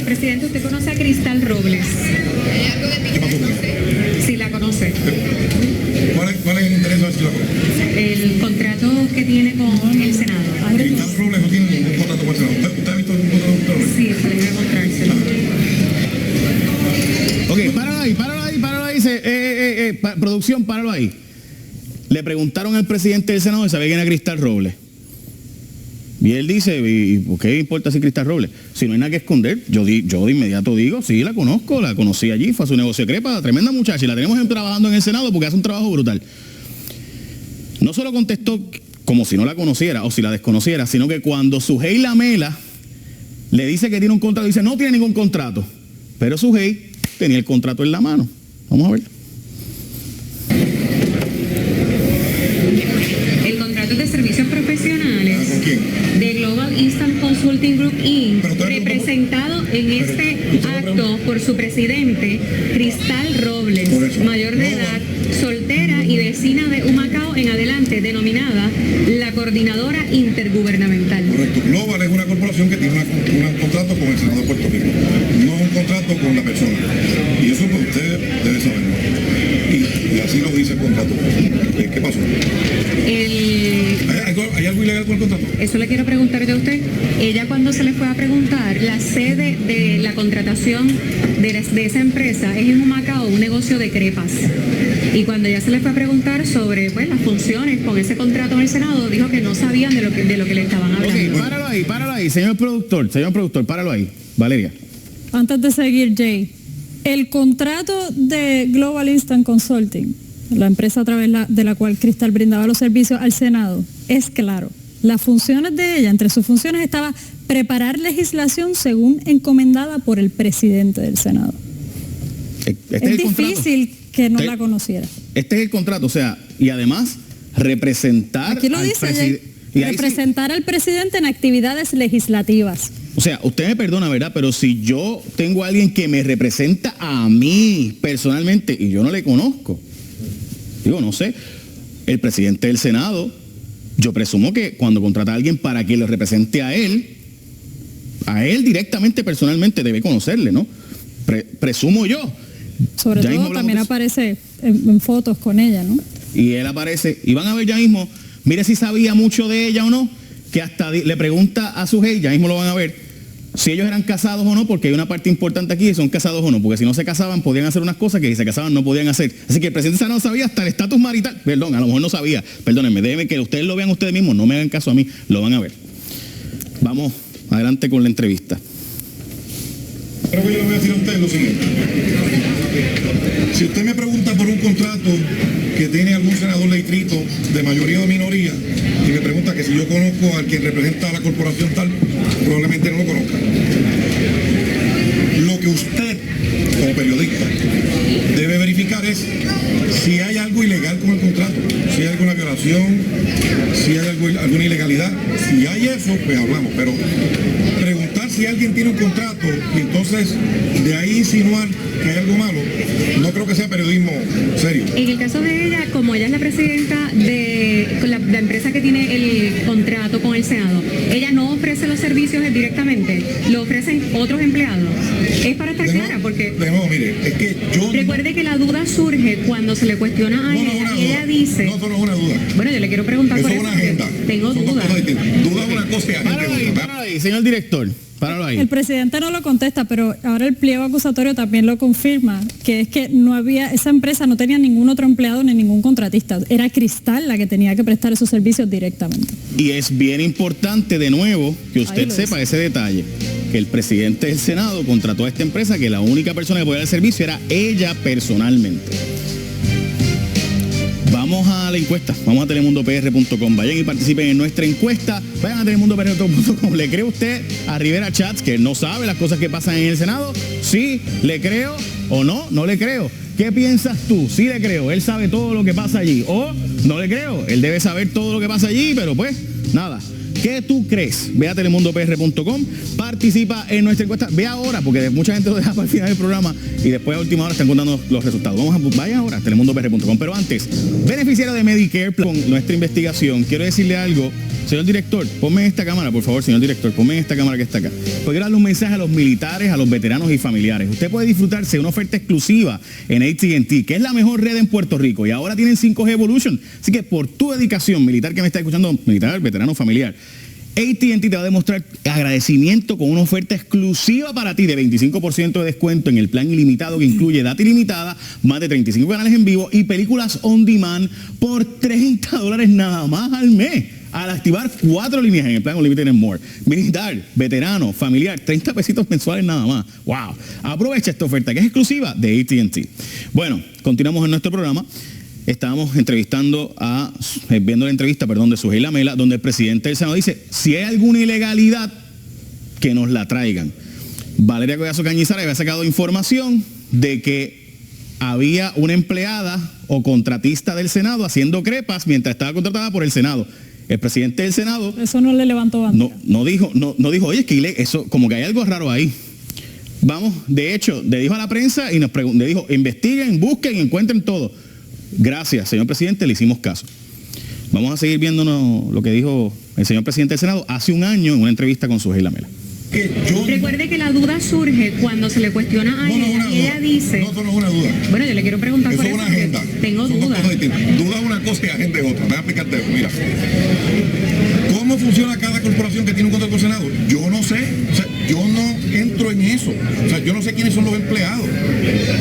Presidente, ¿usted conoce a Cristal Robles? Sí, la conoce. ¿Cuál es el interés de si la conoce? El contrato que tiene con el Senado. Cristal Robles no tiene ningún contrato con el Senado. ¿Usted ha visto algún contrato con Robles? Sí, se le voy a mostrárselo. Ok, páralo ahí. Producción, páralo ahí. Le preguntaron al presidente del Senado si sabía quién era Cristal Robles. Y él dice, ¿y por qué importa si Cristal Robles? Si no hay nada que esconder, yo de inmediato digo, sí, la conozco, la conocí allí, fue a su negocio de crepa, tremenda muchacha, y la tenemos trabajando en el Senado porque hace un trabajo brutal. No solo contestó como si no la conociera o si la desconociera, sino que cuando Sujei Lamela le dice que tiene un contrato, dice, no tiene ningún contrato. Pero Sujei tenía el contrato en la mano. Vamos a ver. El contrato de servicios profesionales. ¿Con quién? De Global Instant Consulting Group Inc., representado en este acto por su presidente, Cristal Robles, mayor de edad, soltera y vecina de Humacao en adelante, denominada la Coordinadora Intergubernamental. Correcto. Global es una corporación que tiene un contrato con el Senado de Puerto Rico, no un contrato con la persona. Y eso pues usted debe saberlo. Y así lo dice el contrato. ¿Qué pasó? ¿Hay algo ilegal con el contrato? Eso le quiero preguntar yo a usted. Ella, cuando se le fue a preguntar, la sede de la contratación de esa empresa es en Humacao, un negocio de crepas. Y cuando ella se le fue a preguntar sobre las funciones con ese contrato en el Senado, dijo que no sabían de lo que le estaban hablando. Ok, páralo ahí, señor productor, páralo ahí. Valeria. Antes de seguir, Jay, el contrato de Global Instant Consulting, la empresa a través de la cual Cristal brindaba los servicios al Senado, es claro. Las funciones de ella, entre sus funciones estaba preparar legislación según encomendada por el presidente del Senado. Es difícil que no la conociera. Este es el contrato, o sea, y además representar aquí lo dice, representar al presidente en actividades legislativas. O sea, usted me perdona, ¿verdad? Pero si yo tengo a alguien que me representa a mí personalmente y yo no le conozco, digo, no sé, el presidente del Senado, yo presumo que cuando contrata a alguien para que le represente a él directamente, personalmente, debe conocerle, ¿no? Presumo yo. Sobre ya todo también aparece en fotos con ella, ¿no? Y él aparece, y van a ver ya mismo, mire si sabía mucho de ella o no, que hasta le pregunta a Sujei, ya mismo lo van a ver, si ellos eran casados o no, porque hay una parte importante aquí, son casados o no, porque si no se casaban podían hacer unas cosas que si se casaban no podían hacer. Así que el presidente Senado sabía hasta el estatus marital, perdón, a lo mejor no sabía, perdónenme, déjenme que ustedes lo vean ustedes mismos, no me hagan caso a mí, lo van a ver. Vamos adelante con la entrevista. Creo que yo le voy a decir a usted lo siguiente. Si usted me pregunta por un contrato que tiene algún senador de distrito de mayoría o minoría y me pregunta que si yo conozco al quien representa a la corporación tal, probablemente no lo conozca. Lo que usted, como periodista, debe verificar es si hay algo ilegal con el contrato, si hay alguna violación, si hay alguna ilegalidad. Si hay eso, pues hablamos, pero preguntar si alguien tiene un contrato y entonces de ahí insinuar que hay algo malo, no creo que sea periodismo serio. En el caso de ella, como ella es la presidenta de la empresa que tiene el contrato con el Senado, ella no ofrece los servicios directamente, lo ofrecen otros empleados. Es para estar clara, porque mire, es que yo recuerde que la duda surge cuando se le cuestiona a ella y ella dice... No, solo es una duda. Bueno, yo le quiero preguntar por eso, es una agenda. Tengo dudas. Duda es una cosa y Páralo ahí, señor director. el presidente no lo contesta, pero ahora el pliego acusatorio también lo confirma, que es que esa empresa no tenía ningún otro empleado ni ningún contratista. Era Cristal la que tenía que prestar esos servicios directamente. Y es bien importante, de nuevo, que usted sepa ese detalle, que el presidente del Senado contrató a esta empresa, que la única persona que podía dar el servicio era ella personalmente. Vamos a la encuesta, vamos a telemundopr.com, vayan y participen en nuestra encuesta, vayan a telemundopr.com. ¿Le cree usted a Rivera Chats que no sabe las cosas que pasan en el Senado? Sí, le creo, o no le creo. ¿Qué piensas tú? Sí le creo, él sabe todo lo que pasa allí, o no le creo, él debe saber todo lo que pasa allí, pero pues, nada. ¿Qué tú crees? Ve a telemundopr.com, participa en nuestra encuesta. Ve ahora, porque mucha gente lo deja para el final del programa y después a última hora están contando los resultados. Vaya ahora a telemundopr.com. Pero antes, beneficiario de Medicare, con nuestra investigación, quiero decirle algo. Señor director, ponme en esta cámara, por favor, señor director, ponme en esta cámara que está acá. Porque quiero darle un mensaje a los militares, a los veteranos y familiares. Usted puede disfrutarse de una oferta exclusiva en AT&T, que es la mejor red en Puerto Rico, y ahora tienen 5G Evolution. Así que por tu dedicación, militar que me está escuchando, militar, veterano, familiar, AT&T te va a demostrar agradecimiento con una oferta exclusiva para ti de 25% de descuento en el plan ilimitado, que incluye data ilimitada, más de 35 canales en vivo y películas on demand por $30 nada más al mes, al activar 4 líneas en el plan Unlimited and More. Militar, veterano, familiar, 30 pesitos mensuales nada más. ¡Wow! Aprovecha esta oferta que es exclusiva de AT&T. Bueno, continuamos en nuestro programa. Estábamos viendo la entrevista de Sujei Lamela, donde el presidente del Senado dice, si hay alguna ilegalidad, que nos la traigan. Valeria Collazo Cañizares había sacado información de que había una empleada o contratista del Senado haciendo crepas mientras estaba contratada por el Senado. El presidente del Senado... Eso no le levantó bandera. No dijo, oye, es que eso, como que hay algo raro ahí. Vamos, de hecho, le dijo a la prensa y le dijo, investiguen, busquen, encuentren todo. Gracias, señor presidente, le hicimos caso. Vamos a seguir viéndonos lo que dijo el señor presidente del Senado hace un año en una entrevista con Sujei Lamela. Recuerde que la duda surge cuando se le cuestiona a ella y ella dice... No es una duda. Bueno, yo le quiero preguntar eso por eso. Es una agenda. Tengo dudas. Duda es una cosa y agenda es otra. Voy a explicarte. Mira, ¿cómo funciona cada corporación que tiene un contrato con el Senado? Yo no sé. O sea, yo no entro en eso. O sea, yo no sé quiénes son los empleados.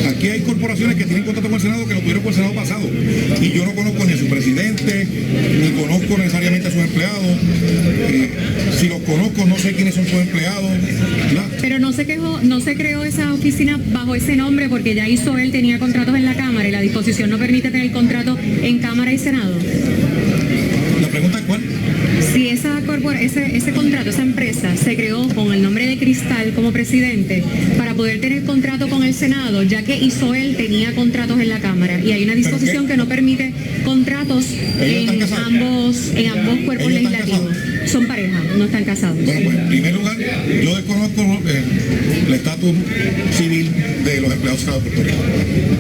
Aquí hay corporaciones que tienen contrato con el Senado que lo tuvieron con el Senado pasado. Y yo no conozco ni a su presidente, ni conozco necesariamente a sus empleados. Si los conozco, no sé quiénes son sus empleados. ¿Verdad? Pero no se creó esa oficina bajo ese nombre porque ya él tenía contratos en la Cámara y la disposición no permite tener contrato en Cámara y Senado. ¿La pregunta es cuál? Si ese contrato, esa empresa se creó con el nombre de Cristal como presidente para poder tener contrato con el Senado, ya que Isoel tenía contratos en la Cámara y hay una disposición que no permite contratos en ambos cuerpos legislativos. Son pareja, no están casados. Bueno, pues en primer lugar, yo desconozco el estatus civil de los empleados de Puerto Rico.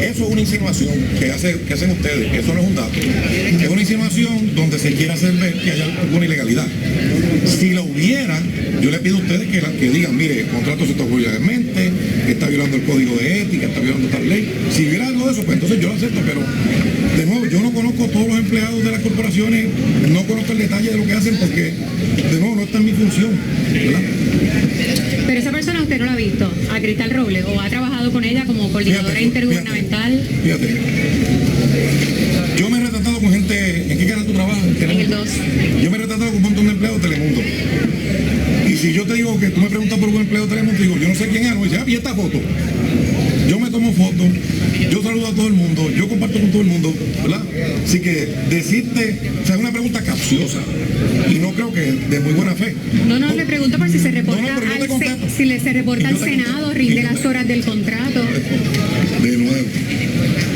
Eso es una insinuación que hacen ustedes, que eso no es un dato. Es una insinuación donde se quiere hacer ver que haya alguna ilegalidad. Si lo hubiera, yo le pido a ustedes que digan, mire, el contrato se tocó ilegalmente, está violando el código de ética, está violando tal ley. Si hubiera algo de eso, pues entonces yo lo acepto, pero de nuevo, yo no conozco todos los empleados de las corporaciones, no conozco el detalle de lo que hacen porque, de nuevo, no está en mi función, ¿verdad? Pero esa persona usted no la ha visto, a Cristal Robles, o ha trabajado con ella como coordinadora intergubernamental. Fíjate. Yo me he retratado con gente, ¿en qué canal tú trabajas? En el 2. Yo me he retratado con un montón de empleados de Telemundo. Y si yo te digo que tú me preguntas por un empleado de Telemundo, te digo, yo no sé quién es, no dice, ¿y esta foto? Yo me tomo fotos, yo saludo a todo el mundo, yo comparto con todo el mundo, ¿verdad? Así que decirte, o sea, es una pregunta capciosa y no creo que de muy buena fe. No, le pregunto por si se reporta se reporta al Senado, rinde las horas del contrato. De nuevo,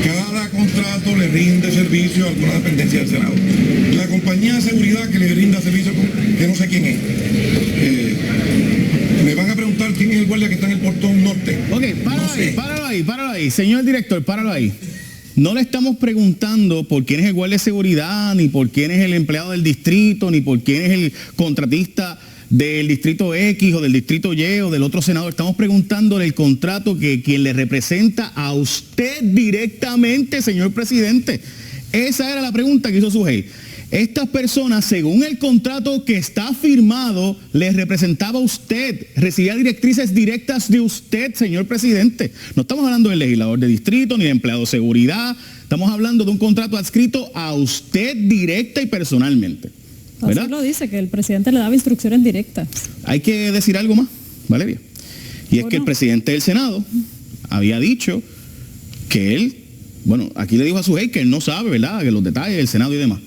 cada contrato le rinde servicio a alguna dependencia del Senado. La compañía de seguridad que le brinda servicio, que no sé quién es, me van a preguntar quién es el guardia que está en el portón norte. Ok, páralo ahí, señor director, páralo ahí. No le estamos preguntando por quién es el guardia de seguridad, ni por quién es el empleado del distrito, ni por quién es el contratista del distrito X o del distrito Y o del otro senador. Estamos preguntándole el contrato que quien le representa a usted directamente, señor presidente. Esa era la pregunta que hizo Sujei. Estas personas, según el contrato que está firmado, les representaba a usted, recibía directrices directas de usted, señor presidente. No estamos hablando del legislador de distrito ni de empleado de seguridad, estamos hablando de un contrato adscrito a usted directa y personalmente. ¿Verdad? Así lo dice, que el presidente le daba instrucciones directas. Hay que decir algo más, Valeria. Y es que el presidente del Senado había dicho que él, bueno, aquí le dijo a Sujei que él no sabe, ¿verdad?, que los detalles del Senado y demás.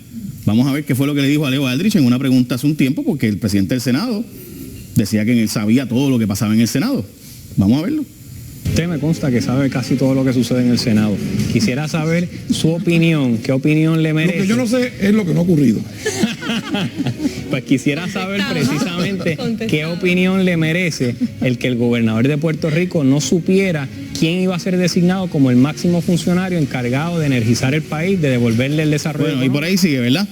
Vamos a ver qué fue lo que le dijo a Leo Aldrich en una pregunta hace un tiempo, porque el presidente del Senado decía que él sabía todo lo que pasaba en el Senado. Vamos a verlo. Usted me consta que sabe casi todo lo que sucede en el Senado. Quisiera saber su opinión, qué opinión le merece. Lo que yo no sé es lo que no ha ocurrido. Pues quisiera saber precisamente qué opinión le merece el que el gobernador de Puerto Rico no supiera quién iba a ser designado como el máximo funcionario encargado de energizar el país, de devolverle el desarrollo. Bueno, y por ahí sigue, ¿verdad?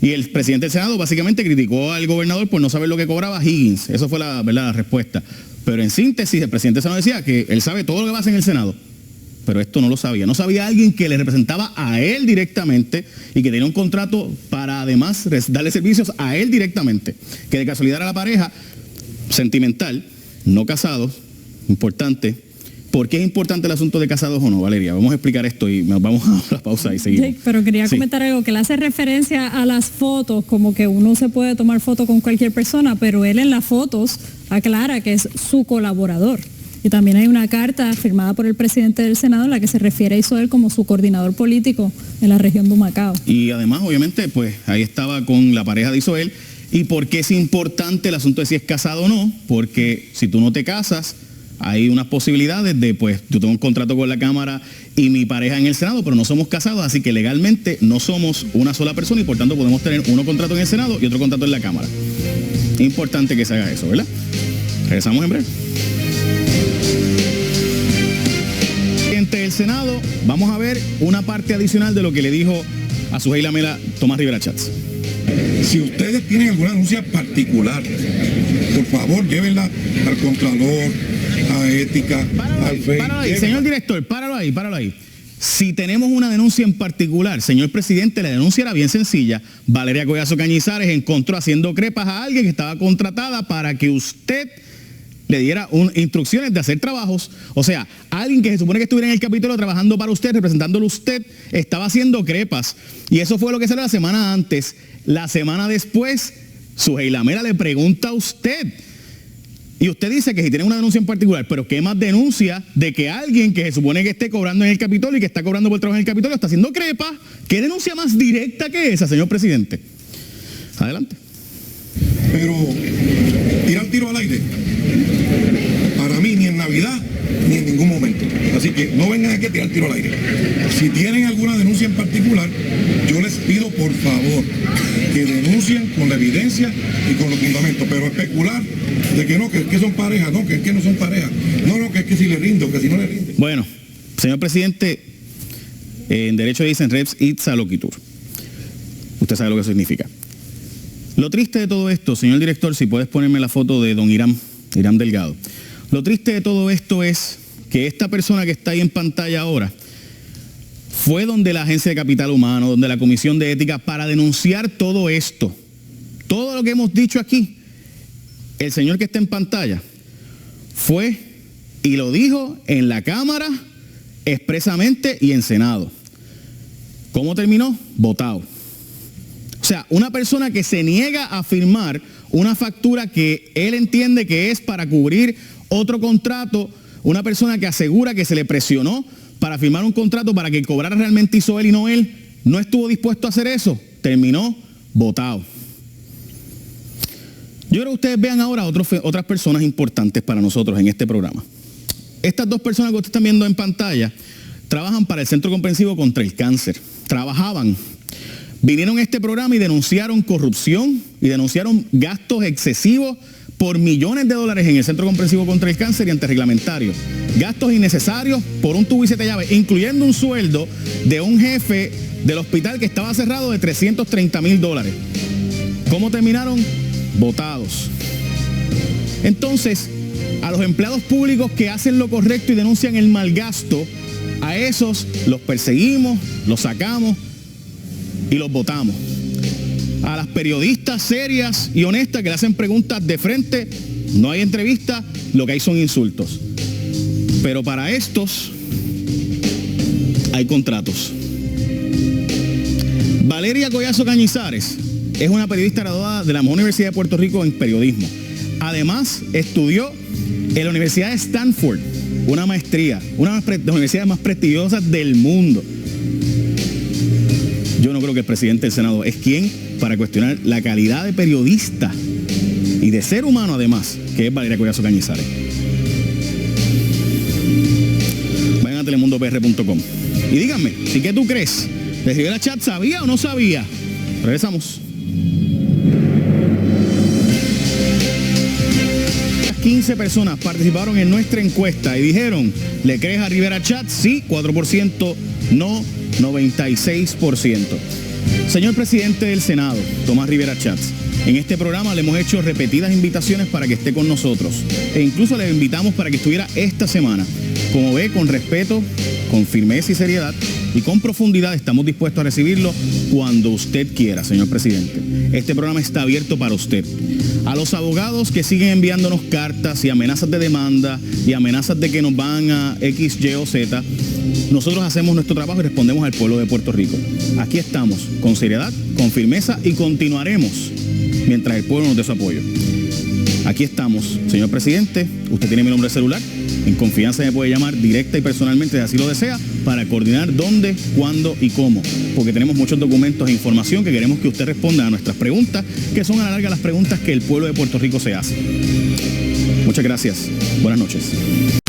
Y el presidente del Senado básicamente criticó al gobernador por no saber lo que cobraba Higgins. Eso fue la respuesta. Pero en síntesis, el presidente del Senado decía que él sabe todo lo que pasa en el Senado. Pero esto no lo sabía. No sabía alguien que le representaba a él directamente y que tenía un contrato para además darle servicios a él directamente. Que de casualidad era la pareja sentimental, no casados, importante. ¿Por qué es importante el asunto de casados o no, Valeria? Vamos a explicar esto y nos vamos a la pausa y seguimos. Sí, pero quería comentar algo, que le hace referencia a las fotos, como que uno se puede tomar foto con cualquier persona, pero él en las fotos aclara que es su colaborador. Y también hay una carta firmada por el presidente del Senado en la que se refiere a Isoel como su coordinador político en la región de Humacao. Y además, obviamente, pues ahí estaba con la pareja de Isoel. ¿Y por qué es importante el asunto de si es casado o no? Porque si tú no te casas, hay unas posibilidades de, pues, yo tengo un contrato con la Cámara y mi pareja en el Senado, pero no somos casados, así que legalmente no somos una sola persona y por tanto podemos tener uno contrato en el Senado y otro contrato en la Cámara. Importante que se haga eso, ¿verdad? Regresamos en breve. Del Senado, vamos a ver una parte adicional de lo que le dijo a Sujei Lamela Tomás Rivera Chats. Si ustedes tienen alguna denuncia particular, por favor, llévenla al Contralor, a Ética, al FEI. Páralo ahí, señor director, páralo ahí. Si tenemos una denuncia en particular, señor presidente, la denuncia era bien sencilla. Valeria Collazo Cañizares encontró haciendo crepas a alguien que estaba contratada para que usted le diera instrucciones de hacer trabajos. O sea, alguien que se supone que estuviera en el Capitolio trabajando para usted, representándolo usted, estaba haciendo crepas. Y eso fue lo que salió la semana antes. La semana después, Sujei Lamela le pregunta a usted. Y usted dice que si tiene una denuncia en particular, pero ¿qué más denuncia de que alguien que se supone que esté cobrando en el Capitolio y que está cobrando por trabajo en el Capitolio está haciendo crepas? ¿Qué denuncia más directa que esa, señor presidente? Adelante. Pero tirar tiro al aire, para mí ni en Navidad ni en ningún momento. Así que no vengan aquí a tirar tiro al aire. Si tienen alguna denuncia en particular, yo les pido por favor que denuncien con la evidencia y con los fundamentos. Pero especular de que no, que son pareja, no, que no son pareja. No, que es que si le rindo, que si no le rindo. Bueno, señor presidente, en derecho dicen res ipsa loquitur. Usted sabe lo que significa. Lo triste de todo esto, señor director, si puedes ponerme la foto de don Irán Delgado. Lo triste de todo esto es que esta persona que está ahí en pantalla ahora fue donde la Agencia de Capital Humano, donde la Comisión de Ética, para denunciar todo esto. Todo lo que hemos dicho aquí, el señor que está en pantalla fue y lo dijo en la Cámara expresamente y en Senado. ¿Cómo terminó? Votado. O sea, una persona que se niega a firmar una factura que él entiende que es para cubrir otro contrato, una persona que asegura que se le presionó para firmar un contrato para que cobrara realmente Isoel y no él, no estuvo dispuesto a hacer eso, terminó votado. Yo creo que ustedes vean ahora otras personas importantes para nosotros en este programa. Estas dos personas que ustedes están viendo en pantalla trabajan para el Centro Comprensivo contra el Cáncer. Trabajaban. Vinieron a este programa y denunciaron corrupción y denunciaron gastos excesivos por millones de dólares en el Centro Comprensivo contra el Cáncer y antirreglamentarios. Gastos innecesarios por un tubo y siete llaves, incluyendo un sueldo de un jefe del hospital que estaba cerrado de $330,000. ¿Cómo terminaron? Votados. Entonces, a los empleados públicos que hacen lo correcto y denuncian el mal gasto, a esos los perseguimos, los sacamos y los votamos. A las periodistas serias y honestas que le hacen preguntas de frente, no hay entrevista, lo que hay son insultos. Pero para estos hay contratos. Valeria Collazo Cañizares es una periodista graduada de la mejor Universidad de Puerto Rico en periodismo. Además, estudió en la Universidad de Stanford, una maestría, una de las universidades más prestigiosas del mundo. Yo no creo que el presidente del Senado es quien para cuestionar la calidad de periodista y de ser humano además, que es Valeria Collazo Cañizares. Vayan a telemundopr.com y díganme, ¿sí qué tú crees? ¿De Rivera Chatz sabía o no sabía? Regresamos. 15 personas participaron en nuestra encuesta y dijeron, ¿le crees a Rivera Chatz? Sí, 4%, no, 96%. Señor presidente del Senado, Tomás Rivera Chatz, en este programa le hemos hecho repetidas invitaciones para que esté con nosotros e incluso le invitamos para que estuviera esta semana. Como ve, con respeto, con firmeza y seriedad y con profundidad estamos dispuestos a recibirlo cuando usted quiera, señor presidente. Este programa está abierto para usted. A los abogados que siguen enviándonos cartas y amenazas de demanda y amenazas de que nos van a X, Y o Z, nosotros hacemos nuestro trabajo y respondemos al pueblo de Puerto Rico. Aquí estamos, con seriedad, con firmeza y continuaremos mientras el pueblo nos dé su apoyo. Aquí estamos, señor presidente, usted tiene mi número de celular, en confianza me puede llamar directa y personalmente si así lo desea, para coordinar dónde, cuándo y cómo, porque tenemos muchos documentos e información que queremos que usted responda a nuestras preguntas, que son a la larga las preguntas que el pueblo de Puerto Rico se hace. Muchas gracias, buenas noches.